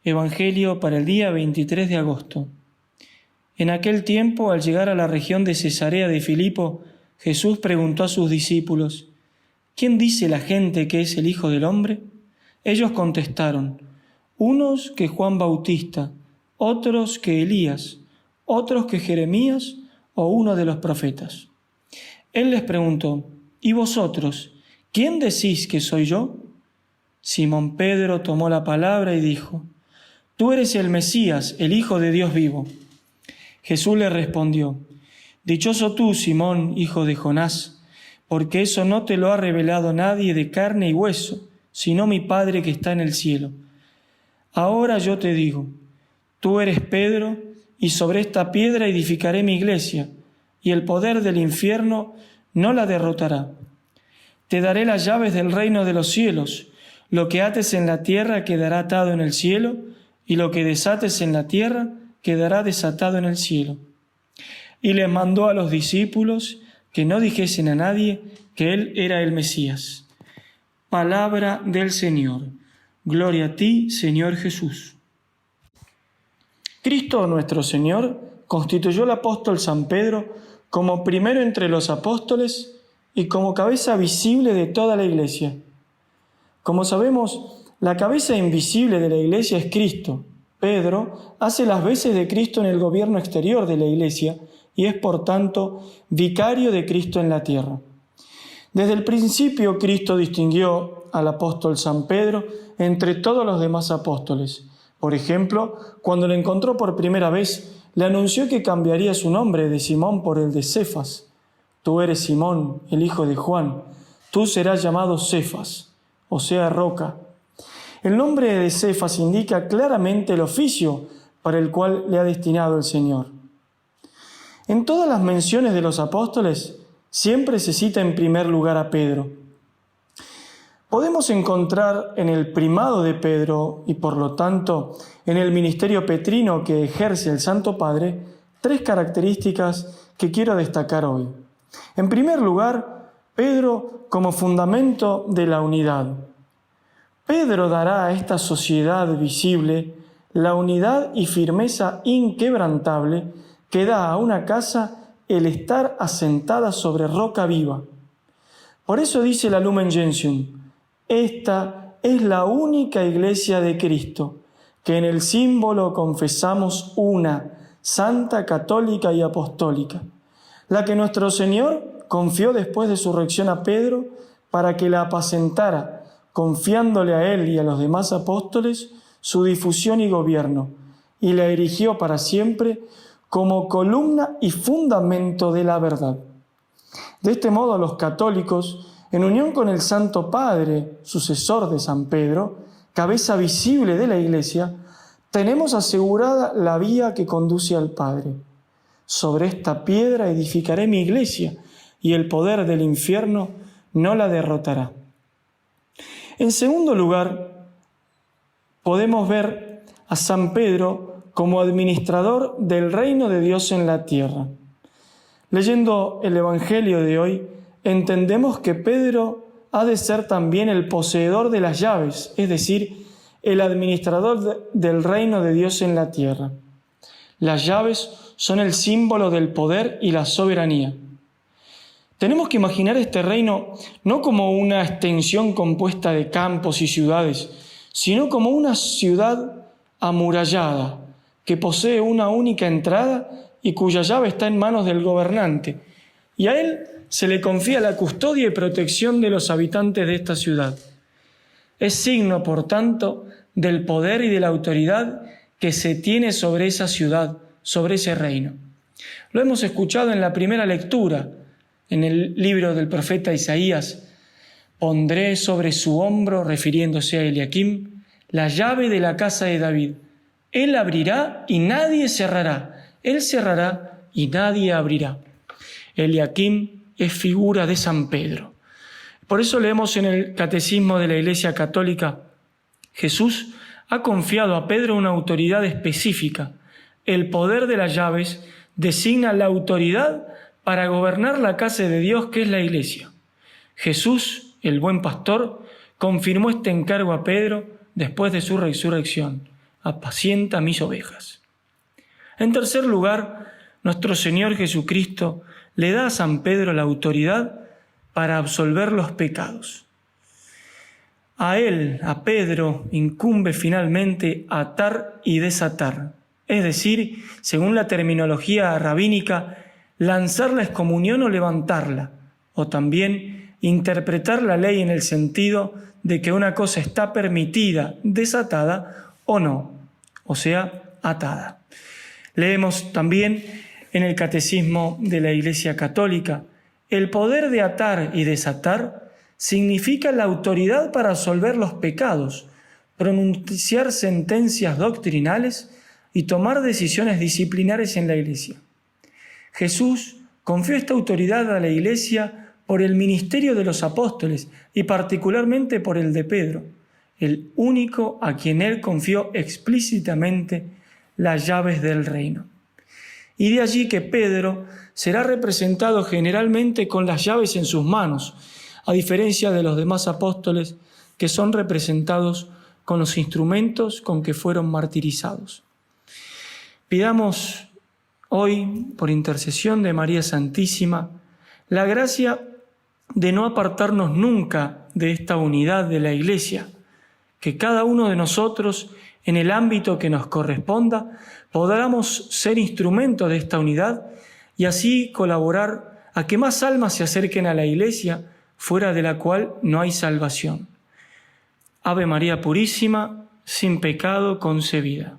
Evangelio para el día 23 de agosto. En aquel tiempo, al llegar a la región de Cesarea de Filipo, Jesús preguntó a sus discípulos: ¿Quién dice la gente que es el Hijo del Hombre? Ellos contestaron: unos que Juan Bautista, otros que Elías, otros que Jeremías o uno de los profetas. Él les preguntó: ¿y vosotros, quién decís que soy yo? Simón Pedro tomó la palabra y dijo: Tú eres el Mesías, el Hijo de Dios vivo. Jesús le respondió: Dichoso tú, Simón, hijo de Jonás, porque eso no te lo ha revelado nadie de carne y hueso, sino mi Padre que está en el cielo. Ahora yo te digo, tú eres Pedro, y sobre esta piedra edificaré mi iglesia, y el poder del infierno no la derrotará. Te daré las llaves del reino de los cielos. Lo que ates en la tierra quedará atado en el cielo, y lo que desates en la tierra quedará desatado en el cielo. Y les mandó a los discípulos que no dijesen a nadie que él era el Mesías. Palabra del Señor. Gloria a ti, Señor Jesús. Cristo nuestro Señor constituyó al apóstol San Pedro como primero entre los apóstoles y como cabeza visible de toda la Iglesia. Como sabemos, la cabeza invisible de la Iglesia es Cristo. Pedro hace las veces de Cristo en el gobierno exterior de la Iglesia y es, por tanto, vicario de Cristo en la tierra. Desde el principio, Cristo distinguió al apóstol San Pedro entre todos los demás apóstoles. Por ejemplo, cuando lo encontró por primera vez, le anunció que cambiaría su nombre de Simón por el de Cefas. Tú eres Simón, el hijo de Juan. Tú serás llamado Cefas, o sea, roca. El nombre de Cefas indica claramente el oficio para el cual le ha destinado el Señor. En todas las menciones de los apóstoles, siempre se cita en primer lugar a Pedro. Podemos encontrar en el primado de Pedro y por lo tanto en el ministerio petrino que ejerce el Santo Padre, tres características que quiero destacar hoy. En primer lugar, Pedro como fundamento de la unidad. Pedro dará a esta sociedad visible la unidad y firmeza inquebrantable que da a una casa el estar asentada sobre roca viva. Por eso dice la Lumen Gentium: esta es la única iglesia de Cristo, que en el símbolo confesamos una, santa, católica y apostólica, la que nuestro Señor confió después de su resurrección a Pedro para que la apacentara, confiándole a él y a los demás apóstoles su difusión y gobierno, y la erigió para siempre como columna y fundamento de la verdad. De este modo, los católicos, en unión con el Santo Padre, sucesor de San Pedro, cabeza visible de la Iglesia, tenemos asegurada la vía que conduce al Padre. Sobre esta piedra edificaré mi iglesia, y el poder del infierno no la derrotará. En segundo lugar, podemos ver a San Pedro como administrador del reino de Dios en la tierra. Leyendo el Evangelio de hoy, entendemos que Pedro ha de ser también el poseedor de las llaves, es decir, el administrador del reino de Dios en la tierra. Las llaves son el símbolo del poder y la soberanía. Tenemos que imaginar este reino no como una extensión compuesta de campos y ciudades, sino como una ciudad amurallada que posee una única entrada y cuya llave está en manos del gobernante, y a él se le confía la custodia y protección de los habitantes de esta ciudad. Es signo, por tanto, del poder y de la autoridad que se tiene sobre esa ciudad, sobre ese reino. Lo hemos escuchado en la primera lectura, en el libro del profeta Isaías: pondré sobre su hombro, refiriéndose a Eliaquim, la llave de la casa de David. Él abrirá y nadie cerrará. Él cerrará y nadie abrirá. Eliaquim es figura de San Pedro. Por eso leemos en el Catecismo de la Iglesia Católica: Jesús ha confiado a Pedro una autoridad específica. El poder de las llaves designa la autoridad para gobernar la casa de Dios, que es la Iglesia. Jesús, el buen pastor, confirmó este encargo a Pedro después de su resurrección. apacienta mis ovejas. En tercer lugar, nuestro Señor Jesucristo le da a San Pedro la autoridad para absolver los pecados. A él, a Pedro, incumbe finalmente atar y desatar, es decir, según la terminología rabínica, lanzar la excomunión o levantarla, o también interpretar la ley en el sentido de que una cosa está permitida, desatada o no, o sea, atada. Leemos también en el Catecismo de la Iglesia Católica: el poder de atar y desatar significa la autoridad para absolver los pecados, pronunciar sentencias doctrinales y tomar decisiones disciplinares en la Iglesia. Jesús confió esta autoridad a la Iglesia por el ministerio de los apóstoles y particularmente por el de Pedro, el único a quien él confió explícitamente las llaves del reino. Y de allí que Pedro será representado generalmente con las llaves en sus manos, a diferencia de los demás apóstoles que son representados con los instrumentos con que fueron martirizados. Pidamos hoy, por intercesión de María Santísima, la gracia de no apartarnos nunca de esta unidad de la Iglesia, que cada uno de nosotros, en el ámbito que nos corresponda, podamos ser instrumentos de esta unidad y así colaborar a que más almas se acerquen a la Iglesia, fuera de la cual no hay salvación. Ave María Purísima, sin pecado concebida.